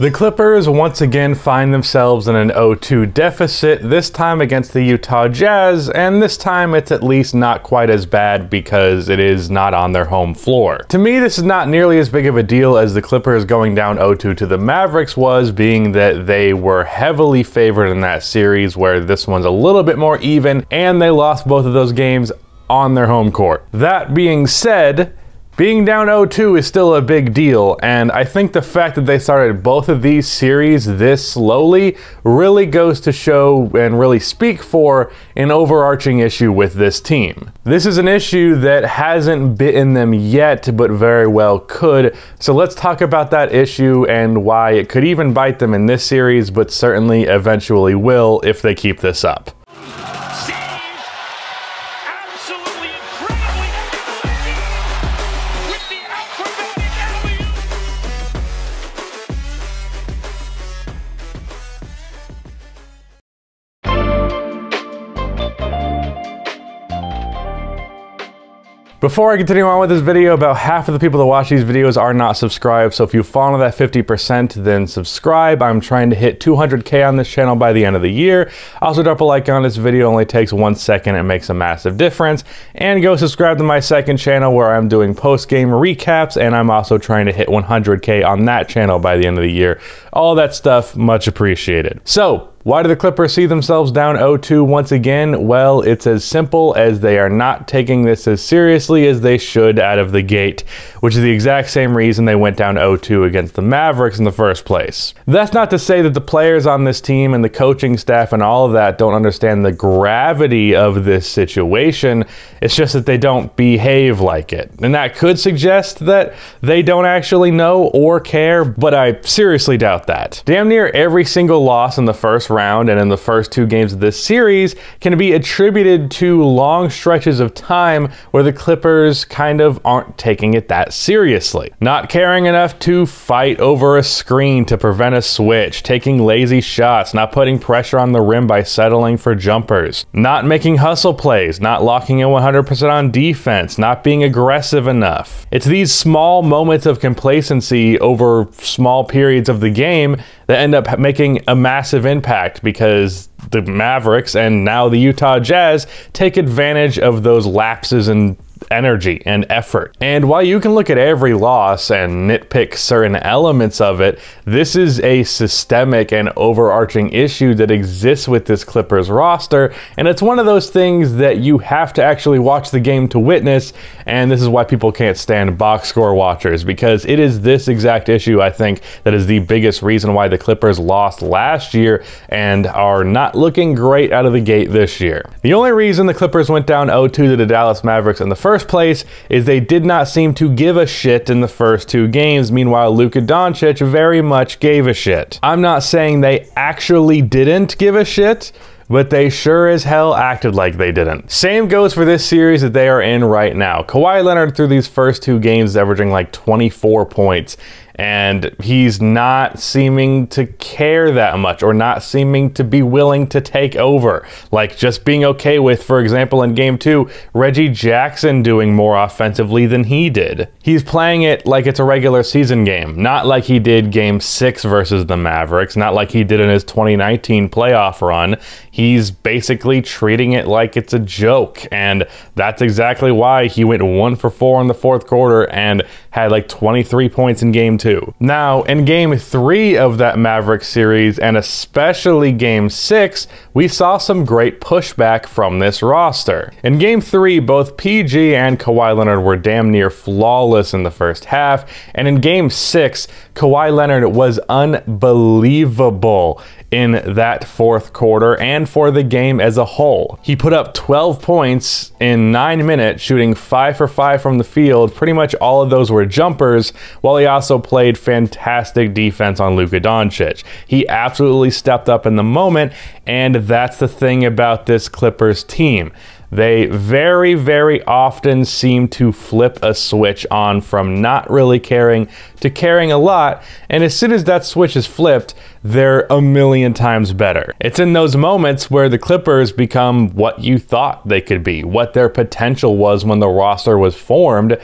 The Clippers once again find themselves in an 0-2 deficit, this time against the Utah Jazz, and this time it's at least not quite as bad because it is not on their home floor. To me, this is not nearly as big of a deal as the Clippers going down 0-2 to the Mavericks was, being that they were heavily favored in that series, where this one's a little bit more even, and they lost both of those games on their home court. That being said, being down 0-2 is still a big deal, and I think the fact that they started both of these series this slowly really goes to show and really speak for an overarching issue with this team. This is an issue that hasn't bitten them yet, but very well could, so let's talk about that issue and why it could even bite them in this series, but certainly eventually will if they keep this up. Before I continue on with this video, about half of the people that watch these videos are not subscribed, so if you fall into that 50%, then subscribe. I'm trying to hit 200K on this channel by the end of the year. Also, drop a like on this video, only takes 1 second, it makes a massive difference. And go subscribe to my second channel where I'm doing post-game recaps, and I'm also trying to hit 100K on that channel by the end of the year. All that stuff, much appreciated. So, why do the Clippers see themselves down 0-2 once again? Well, it's as simple as they are not taking this as seriously as they should out of the gate, which is the exact same reason they went down 0-2 against the Mavericks in the first place. That's not to say that the players on this team and the coaching staff and all of that don't understand the gravity of this situation. It's just that they don't behave like it. And that could suggest that they don't actually know or care, but I seriously doubt that. Damn near every single loss in the first round and in the first 2 games of this series can be attributed to long stretches of time where the Clippers kind of aren't taking it that seriously. Not caring enough to fight over a screen to prevent a switch, taking lazy shots, not putting pressure on the rim by settling for jumpers, not making hustle plays, not locking in 100% on defense, not being aggressive enough. It's these small moments of complacency over small periods of the game that end up making a massive impact, because the Mavericks and now the Utah Jazz take advantage of those lapses in energy and effort. And while you can look at every loss and nitpick certain elements of it, this is a systemic and overarching issue that exists with this Clippers roster, and it's one of those things that you have to actually watch the game to witness, and this is why people can't stand box score watchers, because it is this exact issue, I think, that is the biggest reason why the Clippers lost last year and are not looking great out of the gate this year. The only reason the Clippers went down 0-2 to the Dallas Mavericks in the first place is they did not seem to give a shit in the first 2 games. Meanwhile, Luka Doncic very much gave a shit. I'm not saying they actually didn't give a shit, but they sure as hell acted like they didn't. Same goes for this series that they are in right now. Kawhi Leonard through these first 2 games averaging like 24 points. And he's not seeming to care that much, or not seeming to be willing to take over. Like just being okay with, for example, in game 2, Reggie Jackson doing more offensively than he did. He's playing it like it's a regular season game, not like he did game 6 versus the Mavericks, not like he did in his 2019 playoff run. He's basically treating it like it's a joke, and that's exactly why he went 1 for 4 in the fourth quarter and had like 23 points in game 2. Now, in game 3 of that Mavericks series, and especially game 6, we saw some great pushback from this roster. In game 3, both PG and Kawhi Leonard were damn near flawless in the first half, and in game 6, Kawhi Leonard was unbelievable in that fourth quarter and for the game as a whole. He put up 12 points in 9 minutes, shooting 5 for 5 from the field. Pretty much all of those were jumpers, while he also played fantastic defense on Luka Doncic. He absolutely stepped up in the moment, and that's the thing about this Clippers team. They very, very often seem to flip a switch on from not really caring to caring a lot, and as soon as that switch is flipped, they're a million times better. It's in those moments where the Clippers become what you thought they could be, what their potential was when the roster was formed,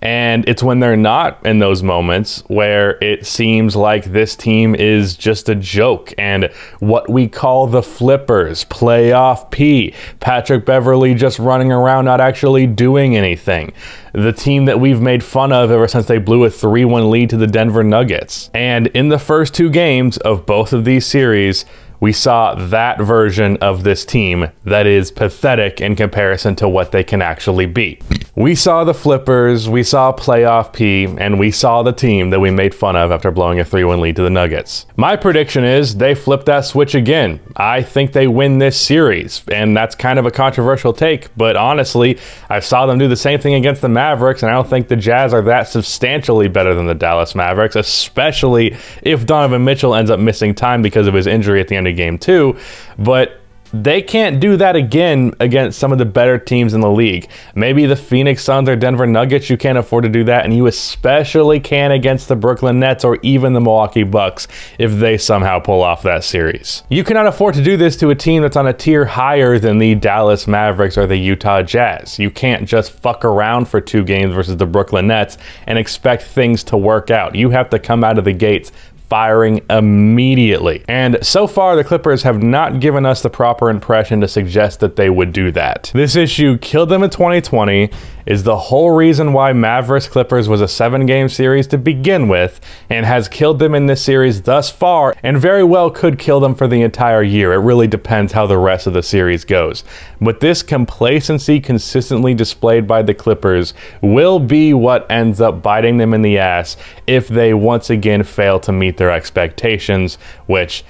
And it's when they're not in those moments where it seems like this team is just a joke. And what we call the flippers, playoff P, Patrick Beverley just running around not actually doing anything. The team that we've made fun of ever since they blew a 3-1 lead to the Denver Nuggets. And in the first 2 games of both of these series, we saw that version of this team that is pathetic in comparison to what they can actually be. We saw the flippers, we saw playoff P, and we saw the team that we made fun of after blowing a 3-1 lead to the Nuggets. My prediction is they flip that switch again. I think they win this series, and that's kind of a controversial take, but honestly, I saw them do the same thing against the Mavericks, and I don't think the Jazz are that substantially better than the Dallas Mavericks, especially if Donovan Mitchell ends up missing time because of his injury at the end of Game 2, but they can't do that again against some of the better teams in the league. Maybe the Phoenix Suns or Denver Nuggets, you can't afford to do that, and you especially can against the Brooklyn Nets or even the Milwaukee Bucks if they somehow pull off that series. You cannot afford to do this to a team that's on a tier higher than the Dallas Mavericks or the Utah Jazz. You can't just fuck around for 2 games versus the Brooklyn Nets and expect things to work out. You have to come out of the gates firing immediately. And so far, the Clippers have not given us the proper impression to suggest that they would do that. This issue killed them in 2020, is the whole reason why Mavericks Clippers was a 7-game series to begin with, and has killed them in this series thus far, and very well could kill them for the entire year. It really depends how the rest of the series goes. But this complacency consistently displayed by the Clippers will be what ends up biting them in the ass if they once again fail to meet their expectations, which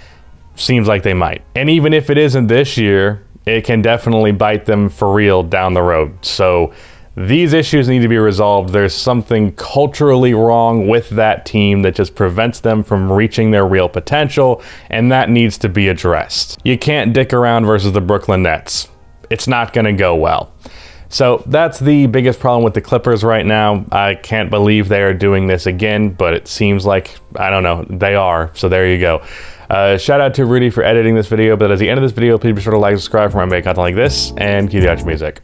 seems like they might. And even if it isn't this year, it can definitely bite them for real down the road. So these issues need to be resolved. There's something culturally wrong with that team that just prevents them from reaching their real potential, and that needs to be addressed. You can't dick around versus the Brooklyn Nets. It's not going to go well. So that's the biggest problem with the Clippers right now. I can't believe they are doing this again, but it seems like, I don't know, they are. So there you go. Shout out to Rudy for editing this video, but at the end of this video, please be sure to like and subscribe for more content like this, and cue the outro music.